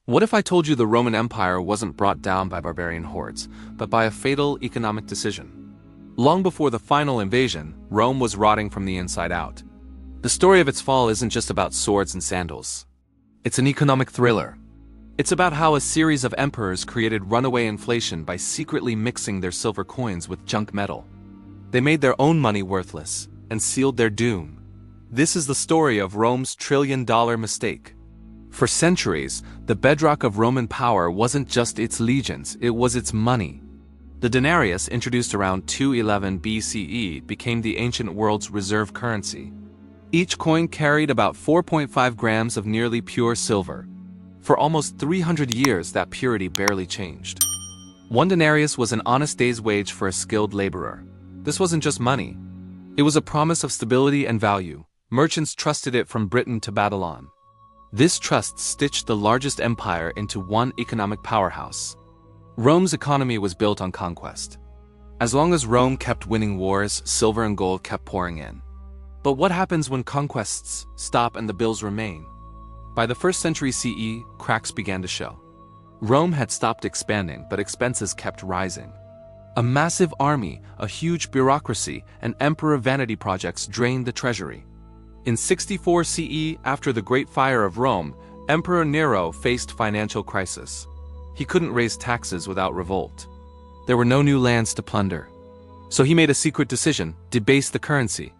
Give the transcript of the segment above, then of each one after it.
What if I told you the Roman Empire wasn't brought down by barbarian hordes, but by a fatal economic decision? Long before the final invasion, Rome was rotting from the inside out. The story of its fall isn't just about swords and sandals. It's an economic thriller. It's about how a series of emperors created runaway inflation by secretly mixing their silver coins with junk metal. They made their own money worthless and sealed their doom. This is the story of Rome's trillion-dollar mistake. For centuries, the bedrock of Roman power wasn't just its legions, it was its money. The denarius, introduced around 211 BCE, became the ancient world's reserve currency. Each coin carried about 4.5 grams of nearly pure silver. For almost 300 years, that purity barely changed. One denarius was an honest day's wage for a skilled laborer. This wasn't just money. It was a promise of stability and value. Merchants trusted it from Britain to Babylon. This trust stitched the largest empire into one economic powerhouse. Rome's economy was built on conquest. As long as Rome kept winning wars, silver and gold kept pouring in. But what happens when conquests stop and the bills remain? By the 1st century CE, cracks began to show. Rome had stopped expanding, but expenses kept rising. A massive army, a huge bureaucracy, and emperor vanity projects drained the treasury. In 64 CE, after the Great Fire of Rome, Emperor Nero faced financial crisis. He couldn't raise taxes without revolt. There were no new lands to plunder. So he made a secret decision: debase the currency.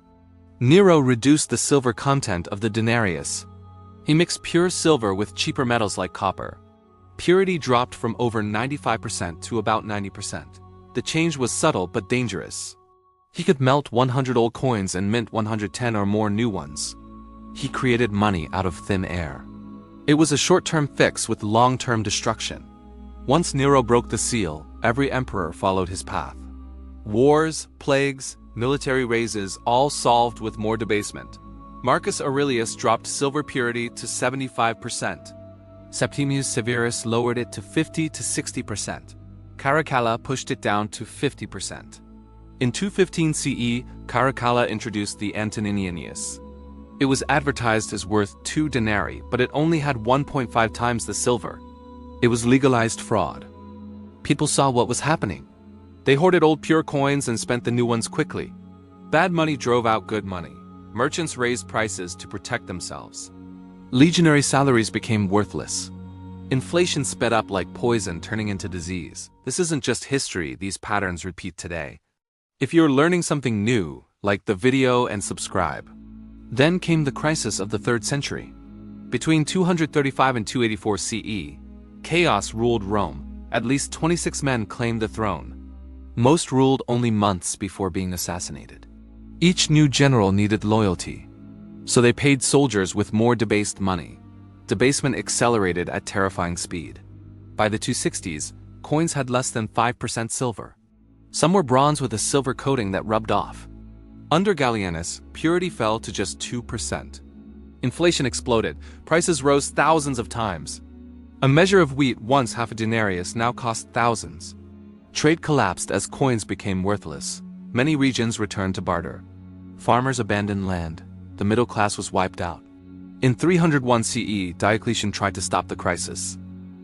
Nero reduced the silver content of the denarius. He mixed pure silver with cheaper metals like copper. Purity dropped from over 95% to about 90%. The change was subtle but dangerous. He could melt 100 old coins and mint 110 or more new ones. He created money out of thin air. It was a short-term fix with long-term destruction. Once Nero broke the seal, every emperor followed his path. Wars, plagues, military raises, all solved with more debasement. Marcus Aurelius dropped silver purity to 75%. Septimius Severus lowered it to 50 to 60%. Caracalla pushed it down to 50%. In 215 CE, Caracalla introduced the Antoninius. It was advertised as worth 2 denarii, but it only had 1.5 times the silver. It was legalized fraud. People saw what was happening. They hoarded old pure coins and spent the new ones quickly. Bad money drove out good money. Merchants raised prices to protect themselves. Legionary salaries became worthless. Inflation sped up like poison, turning into disease. This isn't just history, these patterns repeat today. If you're learning something new, like the video and subscribe. Then came the crisis of the 3rd century. Between 235 and 284 CE, chaos ruled Rome. At least 26 men claimed the throne. Most ruled only months before being assassinated. Each new general needed loyalty, so they paid soldiers with more debased money. Debasement accelerated at terrifying speed. By the 260s, coins had less than 5% silver. Some were bronze with a silver coating that rubbed off. Under Gallienus, purity fell to just 2%. Inflation exploded. Prices rose thousands of times. A measure of wheat, once half a denarius, now cost thousands. Trade collapsed as coins became worthless. Many regions returned to barter. Farmers abandoned land. The middle class was wiped out. In 301 CE, Diocletian tried to stop the crisis.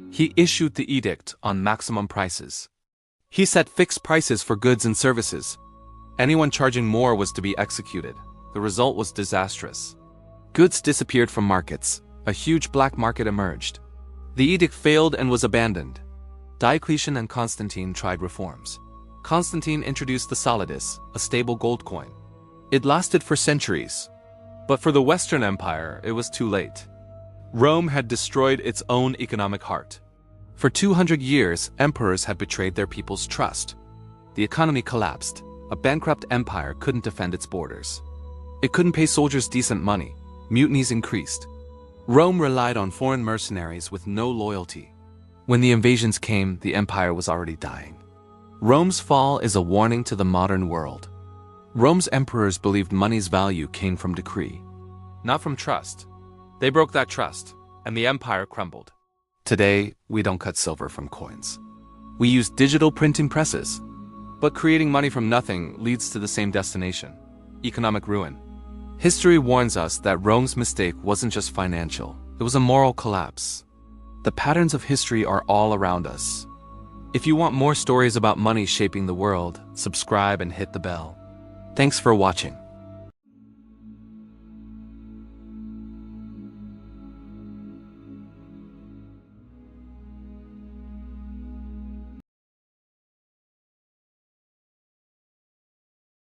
He issued the edict on maximum prices. He set fixed prices for goods and services. Anyone charging more was to be executed. The result was disastrous. Goods disappeared from markets. A huge black market emerged. The edict failed and was abandoned. Diocletian and Constantine tried reforms. Constantine introduced the solidus, a stable gold coin. It lasted for centuries. But for the Western Empire, it was too late. Rome had destroyed its own economic heart. For 200 years, emperors had betrayed their people's trust. The economy collapsed. A bankrupt empire couldn't defend its borders. It couldn't pay soldiers decent money. Mutinies increased. Rome relied on foreign mercenaries with no loyalty. When the invasions came, the empire was already dying. Rome's fall is a warning to the modern world. Rome's emperors believed money's value came from decree, not from trust. They broke that trust, and the empire crumbled. Today, we don't cut silver from coins. We use digital printing presses. But creating money from nothing leads to the same destination: economic ruin. History warns us that Rome's mistake wasn't just financial, it was a moral collapse. The patterns of history are all around us. If you want more stories about money shaping the world, subscribe and hit the bell. Thanks for watching.